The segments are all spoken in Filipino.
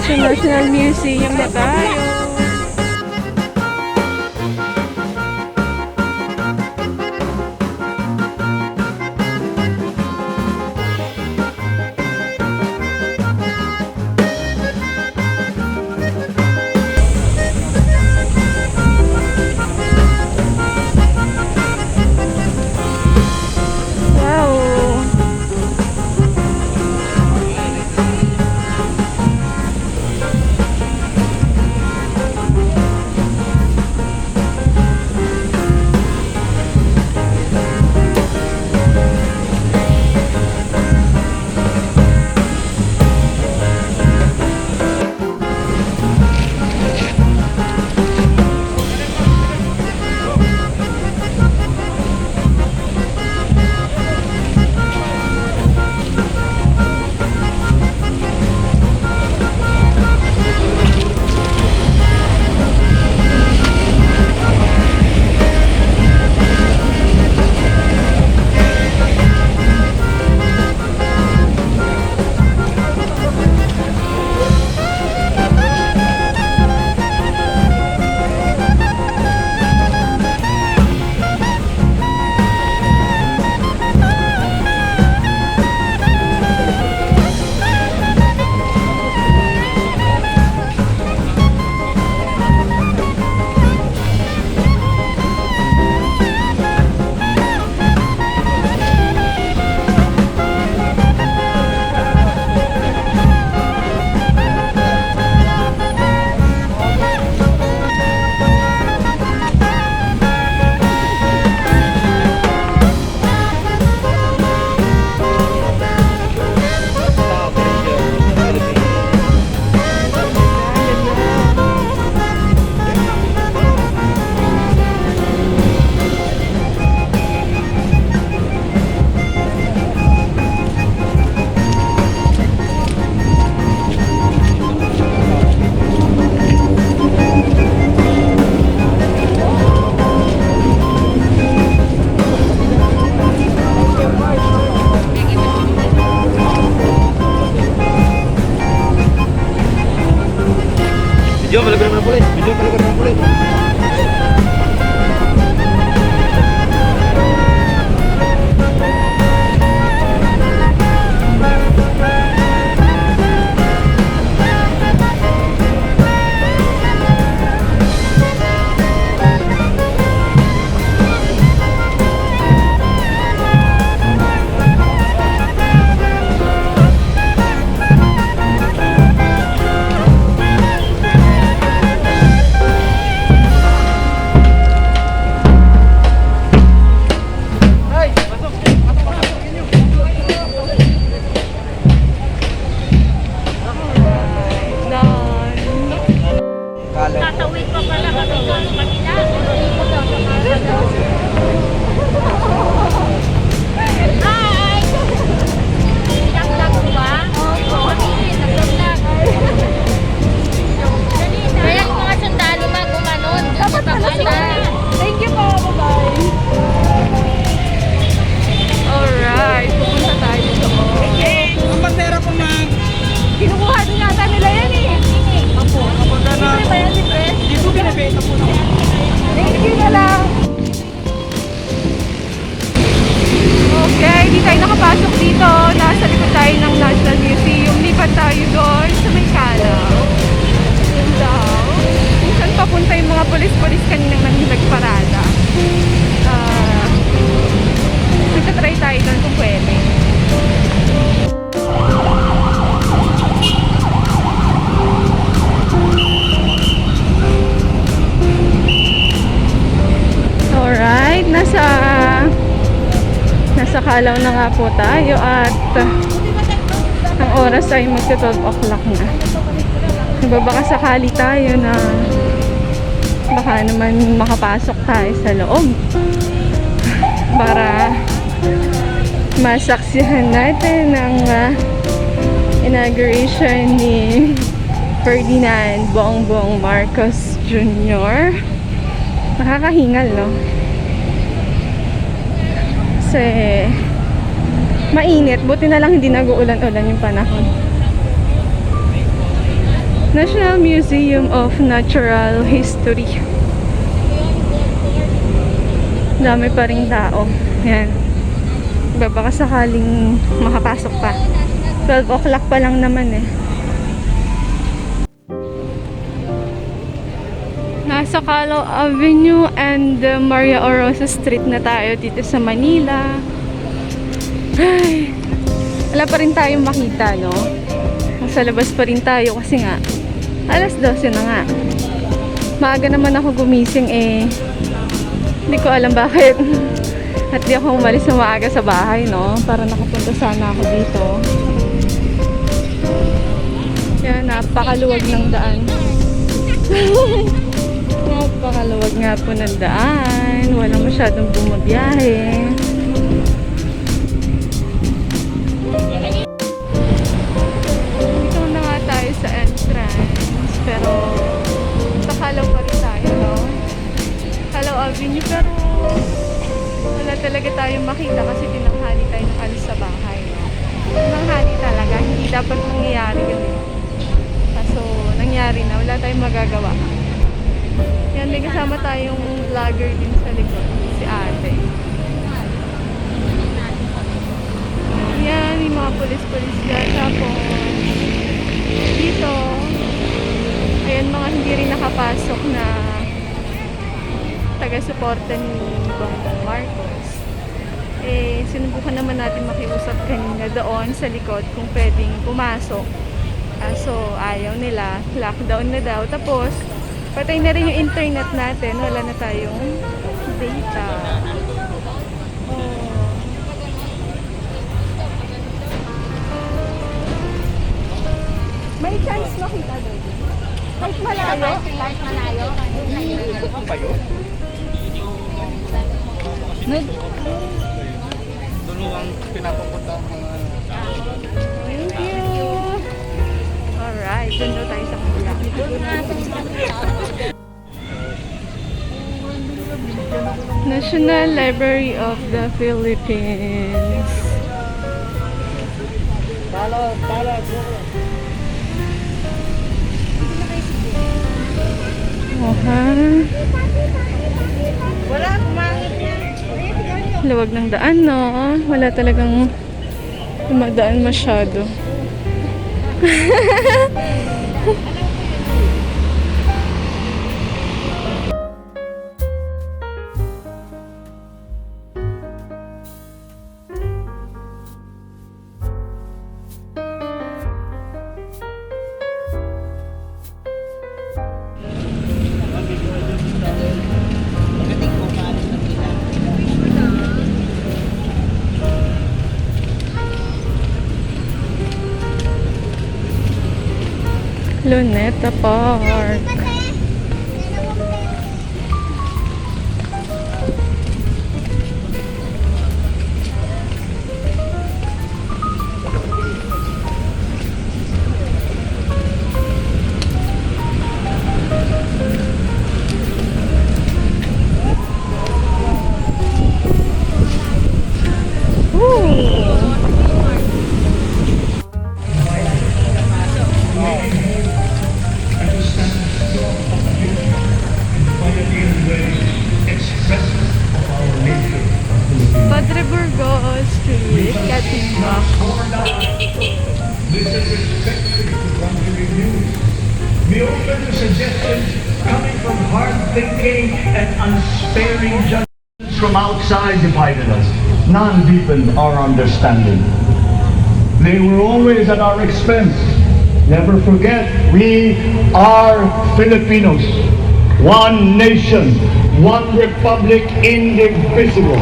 Nasa National Museum na tayo. Video, malagay naman ang pulis. Video, malagay naman ang pulis. Tatawid pa pala kami doon sa kanila. Hi! Nag-vlog mo ba? Oo. Nag-vlog. Kaya yung mga sundalo gumanon. Dapat pala. Thank you po. Bye-bye. Alright. Pupunta tayo doon. Eh, ang bandera po, ma'am. Kinukuha din nata nila yan eh. Apo, kapag na. Libre ba yan, libre? Hindi po binibenta po na. Thank you na lang. Okay, di tayo nakapasok dito. Nasa likod tayo ng National Museum. Lipat tayo doon sa may kalaw. Yun daw. Kung saan papunta yung mga polis-polis kaninang nagparada. Nagtatry tayo doon kung pwede. Alright, nasa kalaw na nga po tayo at ang oras ay magta 12 o'clock na. Nagbabaka sakali tayo na baka naman makapasok tayo sa loob para masaksihan natin ang inauguration ni Ferdinand Marcos Jr. Nakakahingal, no? Kasi mainit. Buti na lang hindi nag-uulan-ulan yung panahon. National Museum of Natural History. Dami pa ring tao. Yan. Baka sakaling makapasok pa. 12 o'clock pa lang naman eh. Nasa Calao Avenue and Maria Orosa Street na tayo dito sa Manila. Ay, wala pa rin tayong makita, no? Nasa labas pa rin tayo kasi nga alas 12 na nga. Maaga naman ako gumising eh. Hindi ko alam bakit. At di ako umalis na maaga sa bahay, no? Para nakapunta sana ako dito. Yan, napakaluwag ng daan. Napakaluwag nga po ng daan. Walang masyadong bumabiyahe. Dito na nga tayo sa entrance. Pero sa Calao pa rin tayo, no? Calao Avenue, pero wala talaga tayong makita kasi tinanghali tayo ng alis sa bahay, no? Tinanghali talaga. Hindi dapat nangyayari ganun. Kaso nangyari na. Wala tayong magagawa. Yan, may kasama tayong vlogger din sa likod, si ate. Yan, may mga pulis-pulis dyan. Tapos, dito, ayan mga hindi rin nakapasok na taga-suporta ni Bongbong Marcos. Eh, sinubukan naman natin makiusap kanina doon sa likod kung pwedeng pumasok. So, ayaw nila. Lockdown na daw. Tapos, patay na rin yung internet natin. Wala na tayong data. Oh. May chance makita doon. Kahit malayo. Kahit malayo. Ano ba yun? Doon ang pinapapunta ang mga... Thank you. Alright, doon daw tayo sa kabila. National Library of the Philippines. Wala, kumangit niya. Luwag ng daan, no? Wala talagang dumadaan masyado. Luneta Park. Padre Burgos Street, Katimba. This is respectfully to Pangulo News. We open to suggestions coming from hard-thinking and unsparing judgments from outside divided us. None deepened our understanding. They were always at our expense. Never forget, we are Filipinos. One nation, one republic, indivisible.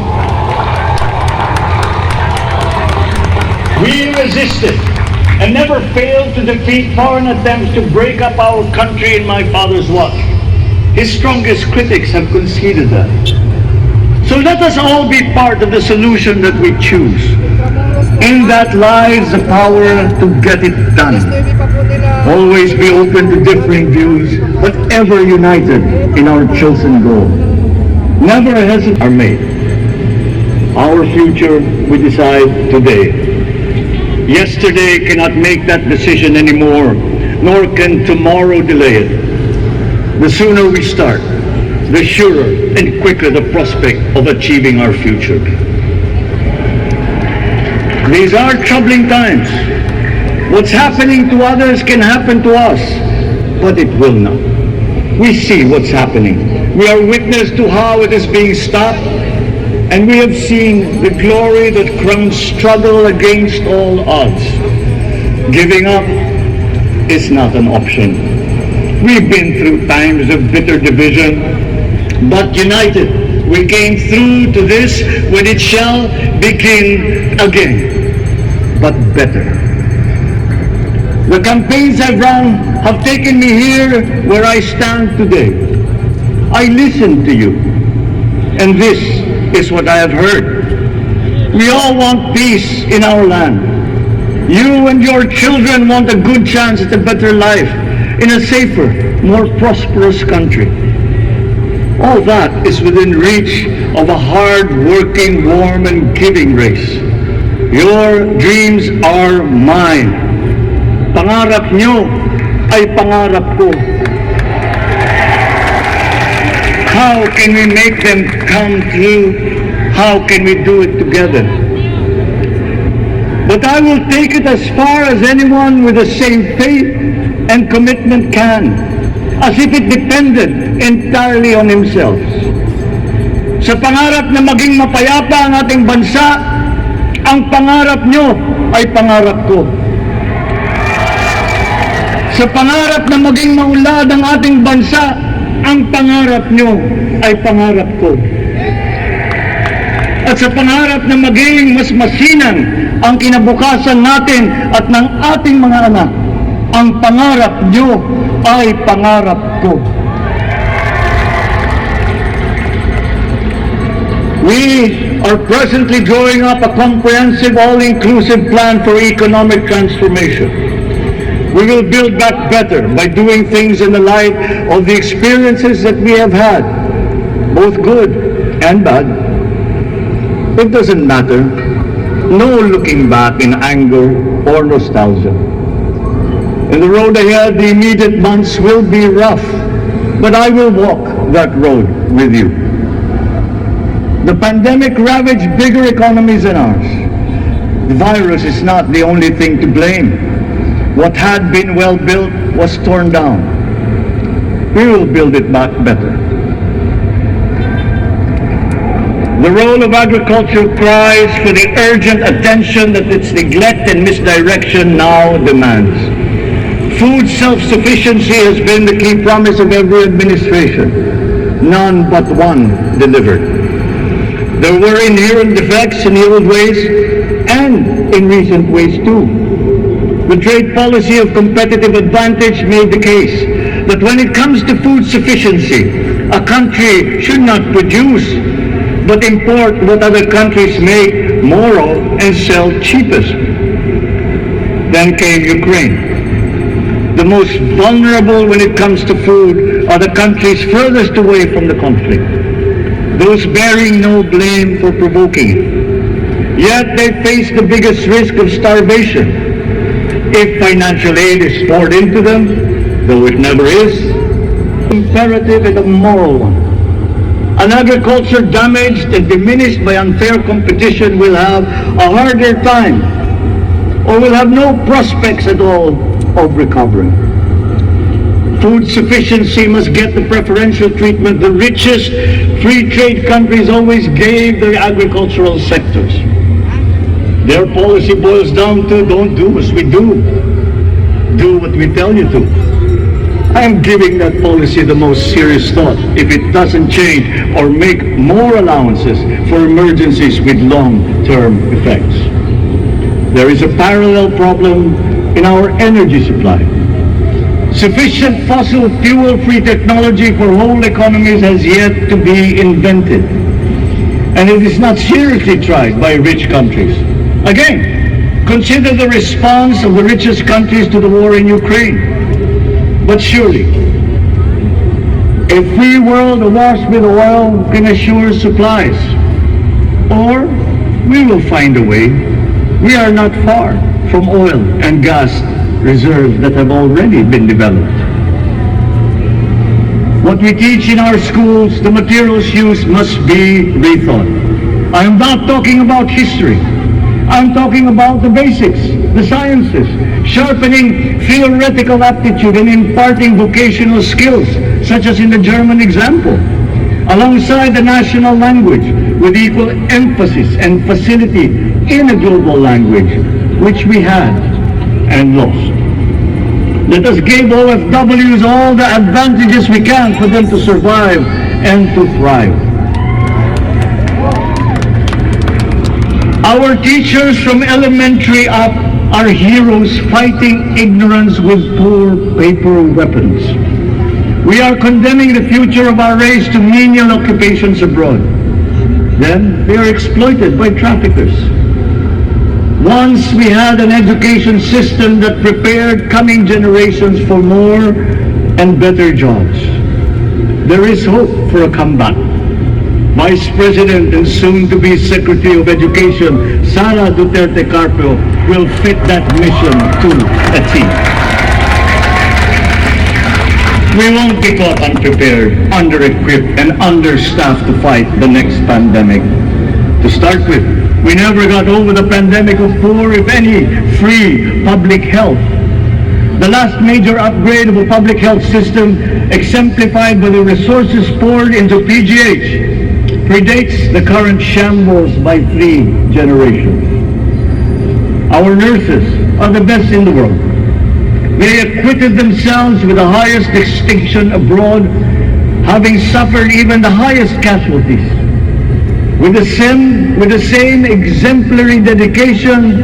We resisted and never failed to defeat foreign attempts to break up our country in my father's watch. His strongest critics have conceded that. So let us all be part of the solution that we choose. In that lies the power to get it done. Always be open to differing views, but ever united in our chosen goal. Never hesitate are made. Our future we decide today. Yesterday cannot make that decision anymore. nor can tomorrow delay it. The sooner we start, the surer and quicker the prospect of achieving our future. These are troubling times. What's happening to others can happen to us, but it will not. We see what's happening. We are witness to how it is being stopped, and we have seen the glory that crowns struggle against all odds. Giving up is not an option. We've been through times of bitter division, but united, we came through to this when it shall begin again, but better. The campaigns I've run have taken me here where I stand today. I listened to you, and this is what I have heard. We all want peace in our land. You and your children want a good chance at a better life in a safer, more prosperous country. All that is within reach of a hard-working, warm, and giving race. Your dreams are mine. Pangarap nyo ay pangarap ko. How can we make them come true? How can we do it together? But I will take it as far as anyone with the same faith and commitment can, as if it depended entirely on himself. Sa pangarap na maging mapayapa ang ating bansa, ang pangarap nyo ay pangarap ko. Sa pangarap na maging maunlad ang ating bansa, ang pangarap nyo ay pangarap ko. At sa pangarap na maging mas masinang ang kinabukasan natin at ng ating mga anak, ang pangarap nyo ay pangarap ko. We are presently drawing up a comprehensive, all-inclusive plan for economic transformation. We will build back better by doing things in the light of the experiences that we have had, both good and bad. It doesn't matter. No looking back in anger or nostalgia. In the road ahead, the immediate months will be rough, but I will walk that road with you. The pandemic ravaged bigger economies than ours. The virus is not the only thing to blame. What had been well built was torn down. We will build it back better. The role of agriculture cries for the urgent attention that its neglect and misdirection now demands. Food self-sufficiency has been the key promise of every administration. None but one delivered. There were inherent defects in the old ways and in recent ways too. The trade policy of competitive advantage made the case that when it comes to food sufficiency, a country should not produce but import what other countries make more of and sell cheapest. Then came Ukraine. The most vulnerable when it comes to food are the countries furthest away from the conflict, those bearing no blame for provoking it. Yet they face the biggest risk of starvation. If financial aid is poured into them, though it never is, imperative and a moral one. An agriculture damaged and diminished by unfair competition will have a harder time, or will have no prospects at all of recovery. Food sufficiency must get the preferential treatment the richest free trade countries always gave their agricultural sectors. Their policy boils down to don't do as we do. Do what we tell you to. I am giving that policy the most serious thought if it doesn't change or make more allowances for emergencies with long-term effects. There is a parallel problem in our energy supply. Sufficient fossil fuel-free technology for whole economies has yet to be invented, and it is not seriously tried by rich countries. Again, consider the response of the richest countries to the war in Ukraine. But surely, a free world awash with oil can assure supplies, or we will find a way. We are not far from oil and gas reserves that have already been developed. What we teach in our schools, the materials used must be rethought. I am not talking about history. I'm talking about the basics, the sciences, sharpening theoretical aptitude and imparting vocational skills, such as in the German example, alongside the national language with equal emphasis and facility in a global language, which we had and lost. Let us give OFWs all the advantages we can for them to survive and to thrive. Our teachers from elementary up are heroes fighting ignorance with poor paper weapons. We are condemning the future of our race to menial occupations abroad. Then they are exploited by traffickers. Once we had an education system that prepared coming generations for more and better jobs. There is hope for a comeback. Vice President and soon-to-be Secretary of Education, Sara Duterte Carpio, will fit that mission to a T. We won't be caught unprepared, under-equipped, and understaffed to fight the next pandemic. To start with, we never got over the pandemic of poor, if any, free public health. The last major upgrade of a public health system, exemplified by the resources poured into PGH, predates the current shambles by 3 generations. Our nurses are the best in the world. They acquitted themselves with the highest distinction abroad, having suffered even the highest casualties. With the same exemplary dedication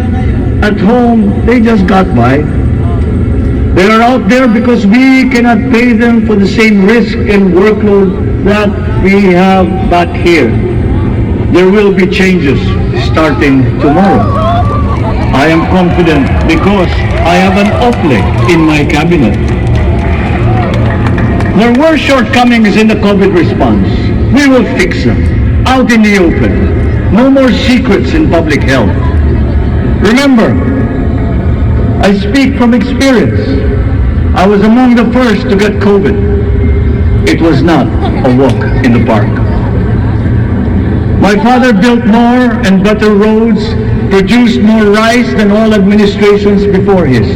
at home, they just got by. They are out there because we cannot pay them for the same risk and workload that we have back here. There will be changes starting tomorrow. I am confident because I have an OPLE in my cabinet. There were shortcomings in the COVID response. We will fix them. Out in the open. No more secrets in public health. Remember, I speak from experience. I was among the first to get COVID. It was not a walk in the park. My father built more and better roads, produced more rice than all administrations before his.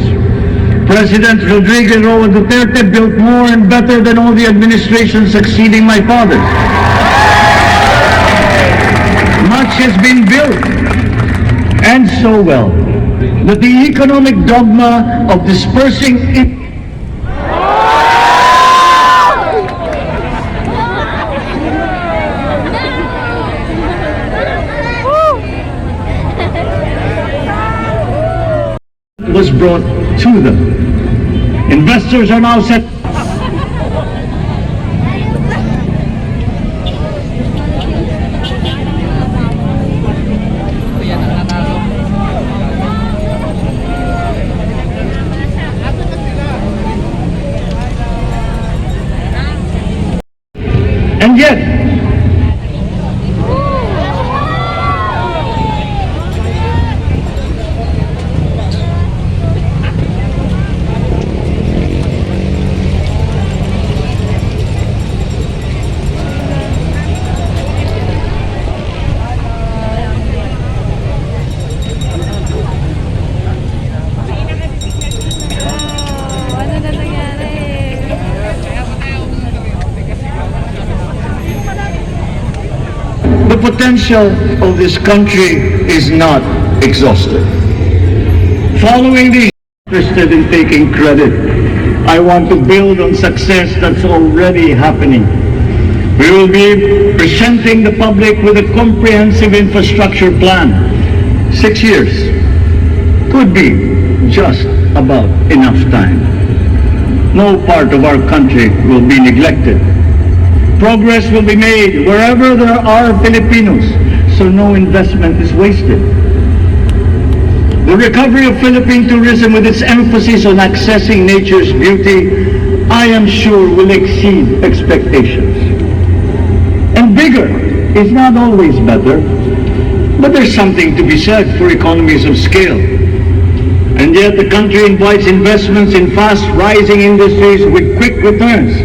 President Rodrigo Roa Duterte built more and better than all the administrations succeeding my father's. Much has been built, and so well, that the economic dogma of dispersing was brought to them. Investors are now set. And yet, the potential of this country is not exhausted. Following these, interested in taking credit, I want to build on success that's already happening. We will be presenting the public with a comprehensive infrastructure plan. 6 years could be just about enough time. No part of our country will be neglected. Progress will be made wherever there are Filipinos, so no investment is wasted. The recovery of Philippine tourism with its emphasis on accessing nature's beauty, I am sure will exceed expectations. And bigger is not always better, but there's something to be said for economies of scale. And yet the country invites investments in fast-rising industries with quick returns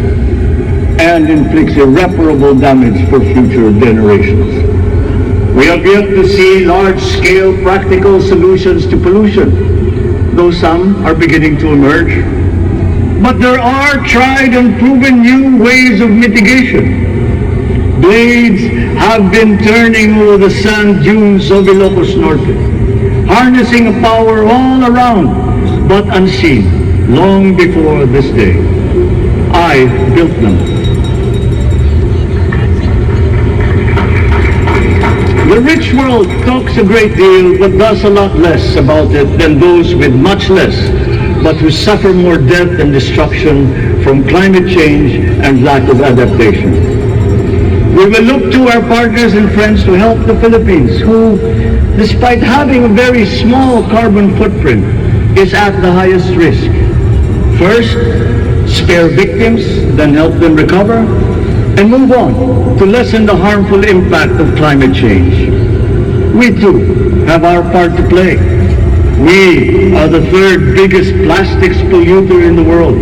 and inflicts irreparable damage for future generations. We have yet to see large-scale practical solutions to pollution, though some are beginning to emerge. But there are tried and proven new ways of mitigation. Blades have been turning over the sand dunes of Ilocos Norte, harnessing a power all around but unseen long before this day. I built them. The rich world talks a great deal but does a lot less about it than those with much less, but who suffer more death and destruction from climate change and lack of adaptation. We will look to our partners and friends to help the Philippines, who, despite having a very small carbon footprint, is at the highest risk. First, spare victims, then help them recover, and move on to lessen the harmful impact of climate change. We too have our part to play. We are the third biggest plastics polluter in the world,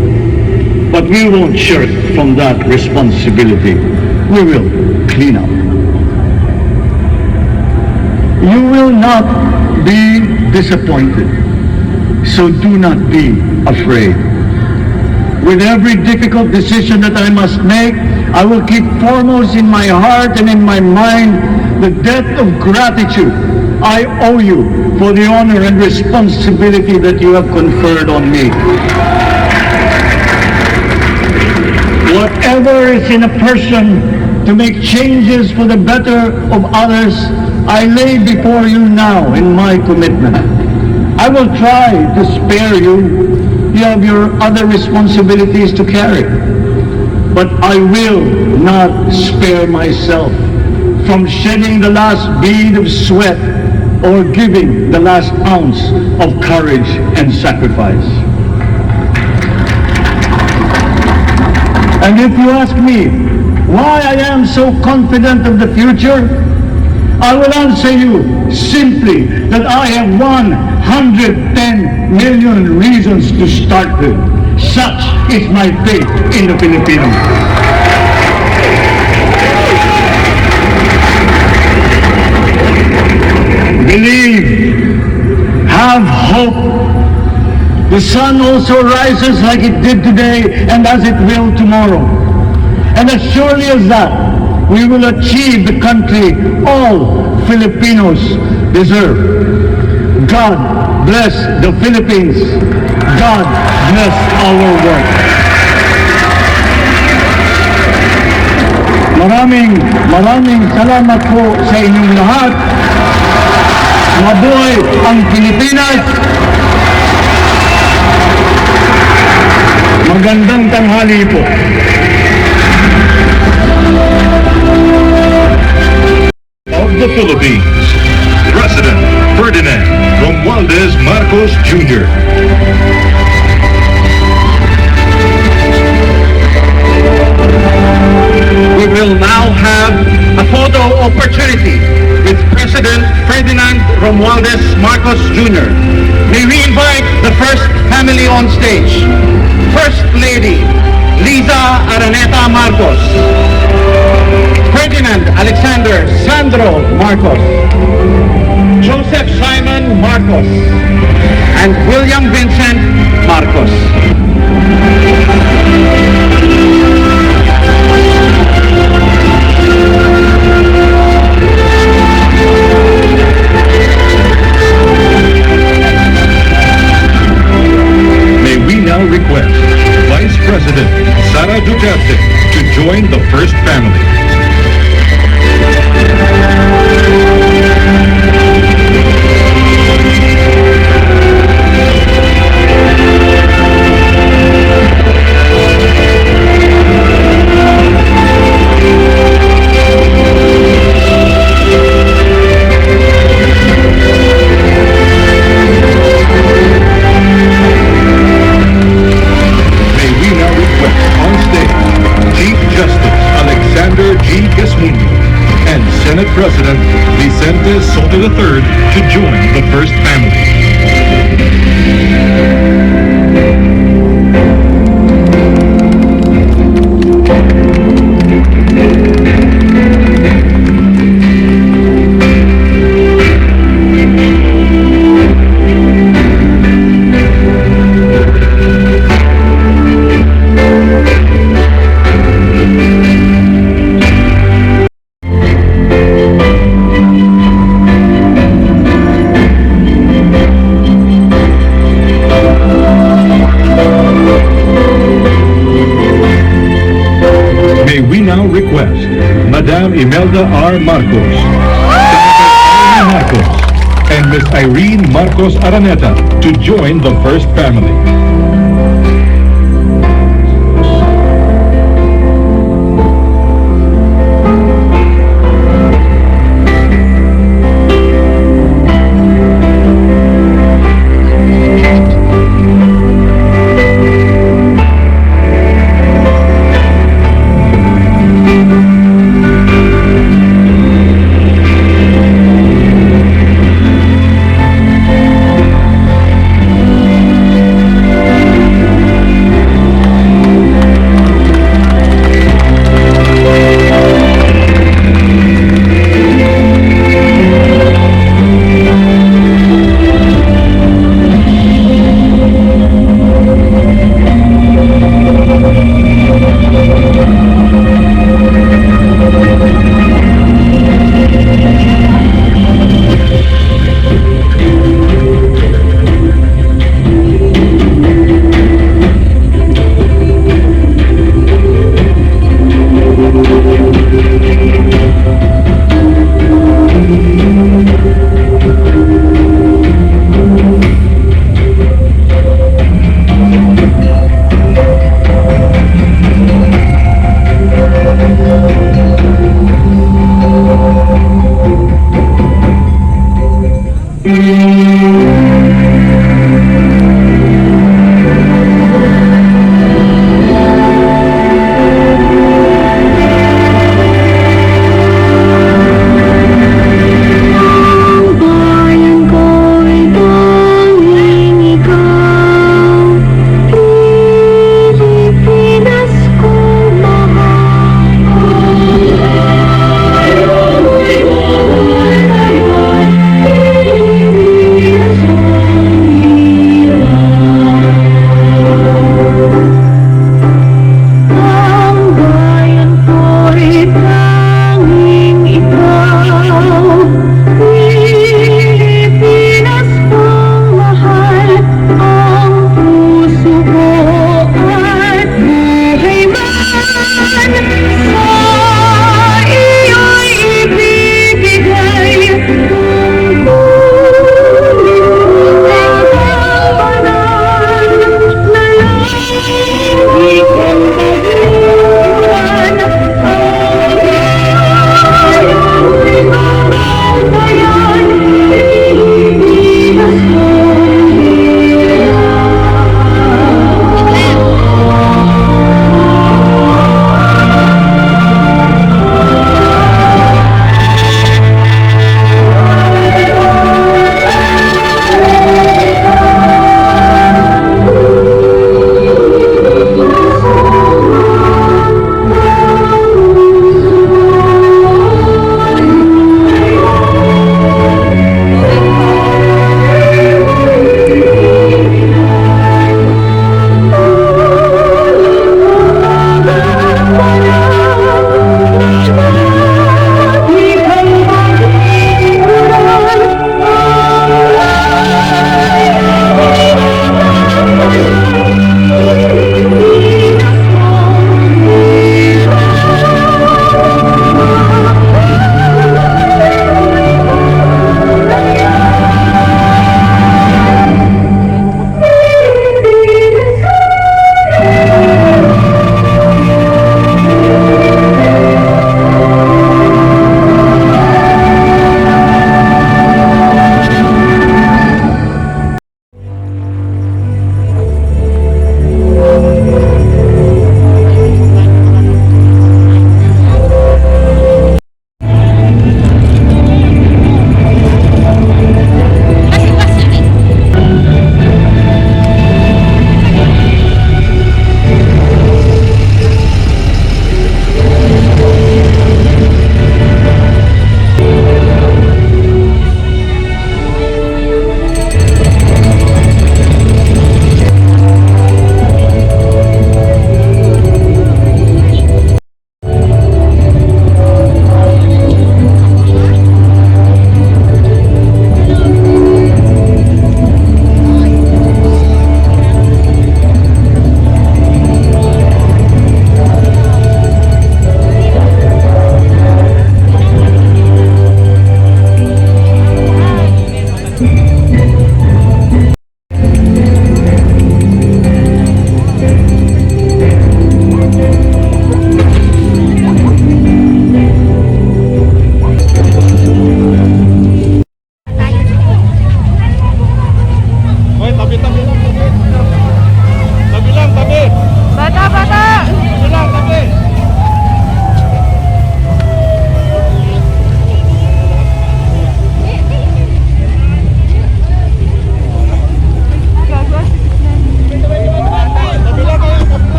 but we won't shirk from that responsibility. We will clean up. You will not be disappointed, so do not be afraid. With every difficult decision that I must make, I will keep foremost in my heart and in my mind the debt of gratitude I owe you for the honor and responsibility that you have conferred on me. Whatever is in a person to make changes for the better of others, I lay before you now in my commitment. I will try to spare you. You have your other responsibilities to carry. But I will not spare myself from shedding the last bead of sweat or giving the last ounce of courage and sacrifice. And if you ask me why I am so confident of the future, I will answer you simply that I have 110 million reasons to start with. Such is my faith in the Filipinos. Believe, have hope. The sun also rises like it did today and as it will tomorrow. And as surely as that, we will achieve the country all Filipinos deserve. God bless the Philippines. God bless our work. Maraming salamat po sa inyong lahat. Mabuhay ang Pilipinas. Magandang tanghali po. Of the Philippines, President Ferdinand Marcos Jr. We will now have a photo opportunity with President Ferdinand Marcos Jr. May we invite the first family on stage. First Lady Liza Araneta Marcos, Ferdinand Alexander Sandro Marcos, Joseph Simon Marcos, and William Vincent Marcos. May we now request Vice President Sara Duterte to join the first family. And Senate President Vicente Soto III to join the first family. May we now request Madam Imelda R. Marcos, Senator Amy Marcos, and Ms. Irene Marcos Araneta to join the first family.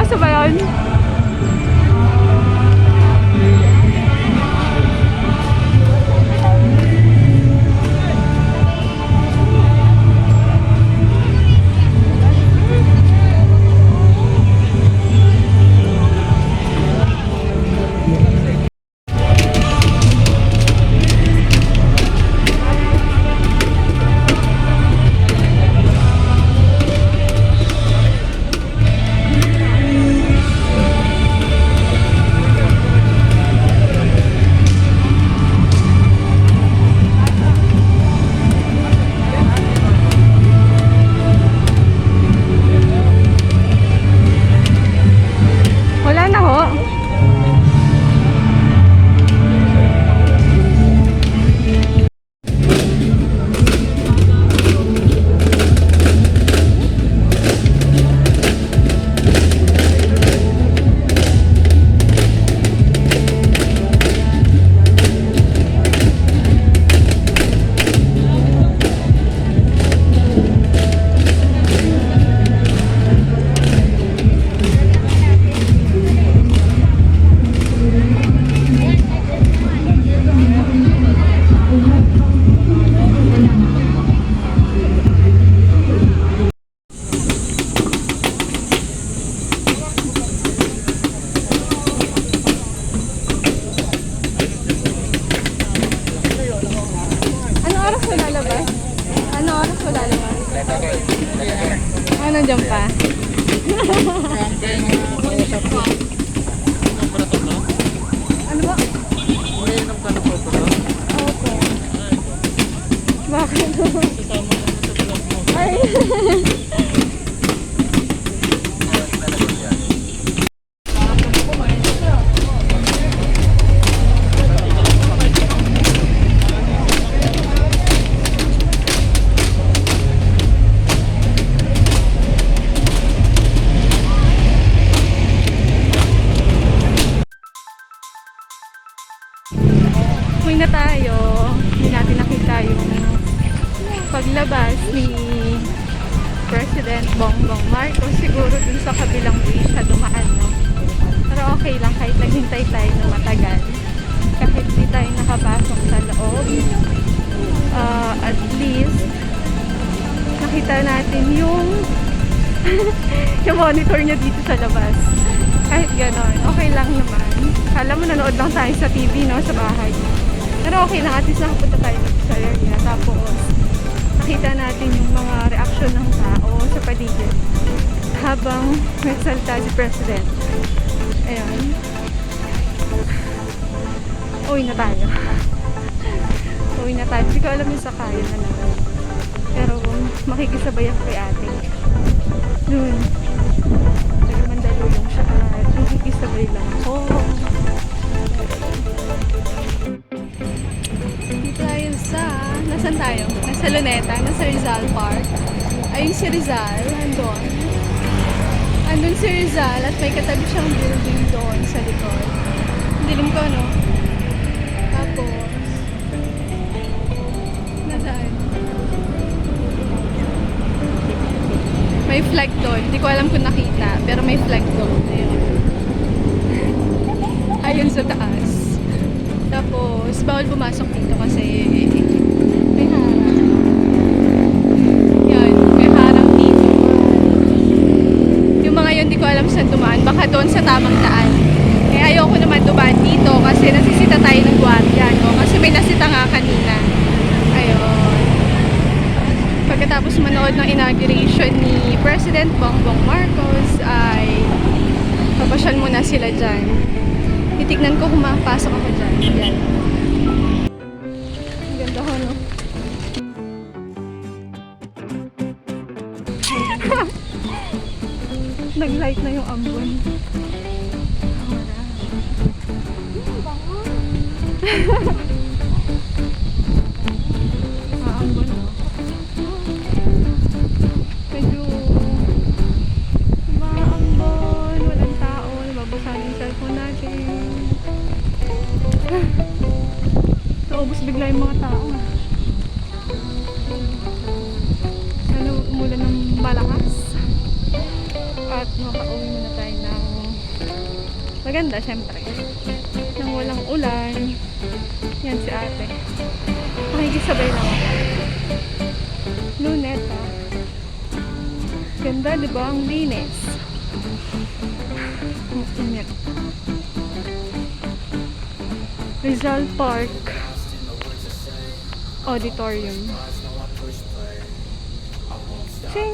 Seryoso ba yun? Wala na ho. Ano oras ko lalabas? Ano oras ko lalabas? Ano dyan pa? Ano ba? Opo. Bakit? Ay. Uwi na tayo. Hindi natin nakita yung paglabas ni President Bongbong Marcos. Siguro dun sa kabilang way siya dumaan, no? Pero okay lang kahit naghintay tayo ng matagal. Kahit di tayo nakapasok sa loob. At least nakita natin yung yung monitor niya dito sa labas. Kahit ganon, okay lang naman. Kala mo nanood lang tayo sa TV, no? Sa bahay. Pero okay lang, at least nakapunta tayo sa area. Tapos, nakita natin yung mga reaksyon ng tao sa paligid habang nagsalita si President. Ayan. Uwi na tayo. Uwi na tayo. Hindi ko alam yung sakaya na naman. Pero makikisabay ako kay ating. Dun. Nagmandalulong siya at makikisabay lang ako. Dito tayo sa... Nasaan tayo? Nasa Luneta, nasa Rizal Park. Ayun si Rizal, andun. Andun si Rizal at may katabi siyang building doon sa likod. Dilim ko, no? Tapos... Nasaan? May flag doon. Hindi ko alam kung nakita, pero may flag doon. Ayun. Ayun sa taas. Tapos, bawal pumasok dito kasi may harang. Yan, may harang dito. Yung mga yun, di ko alam saan dumaan. Baka doon sa tamang daan. Eh, ayoko naman dumaan dito kasi nasisita tayo ng gwardiya, no? Kasi may nasita nga kanina. Ayun. Pagkatapos manood ng inauguration ni President Bongbong Marcos, ay papasyal muna sila dyan. Titignan ko kung makapasok ako dyan. Yan. Ang ganda ko, no? Nag-light na yung ambon. Ambon, no? Medyo maambon, walang tao, nababasahan yung cellphone natin. Naubos bigla yung mga tao. Sana umulan ng malakas. At makauwi muna tayo ng Maganda, syempre. Nang walang ulan. Yan si ate. Makikisabay lang ako. Luneta. Ganda, di ba? Ang linis. Ang init. Rizal Park Auditorium. Ching!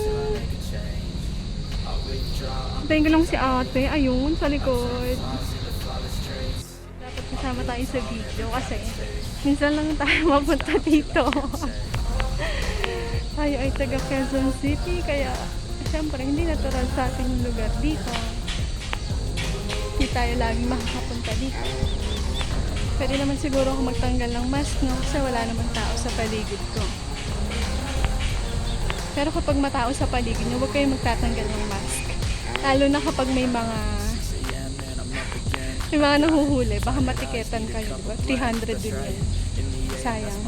Hintayin ko lang si ate. Ayun, sa likod. Dapat kasama tayo sa video kasi minsan lang tayo mapunta dito. Tayo ay taga Quezon City, kaya syempre hindi natural sa ating lugar dito. Hindi tayo laging makakapunta dito. Pwede naman siguro ako magtanggal ng mask, no? Kasi wala namang tao sa paligid ko. Pero kapag matao sa paligid nyo, huwag kayong magtatanggal ng mask. Lalo na kapag may mga nahuhuli, baka matiketan kayo, diba? 300 din yun. Sayang.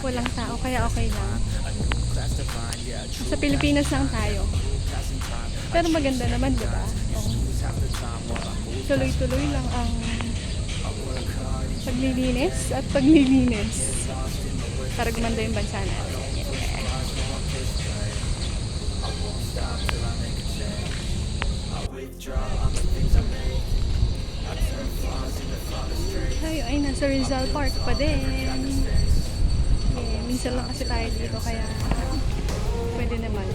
Walang tao, kaya okay lang. Sa Pilipinas lang tayo. Pero maganda naman, diba? Tuloy-tuloy lang ang paglilinis at paglilinis para gumanda yung bansa natin. Tayo ay nasa Rizal Park pa din. Minsan lang kasi tayo dito kaya pwede naman.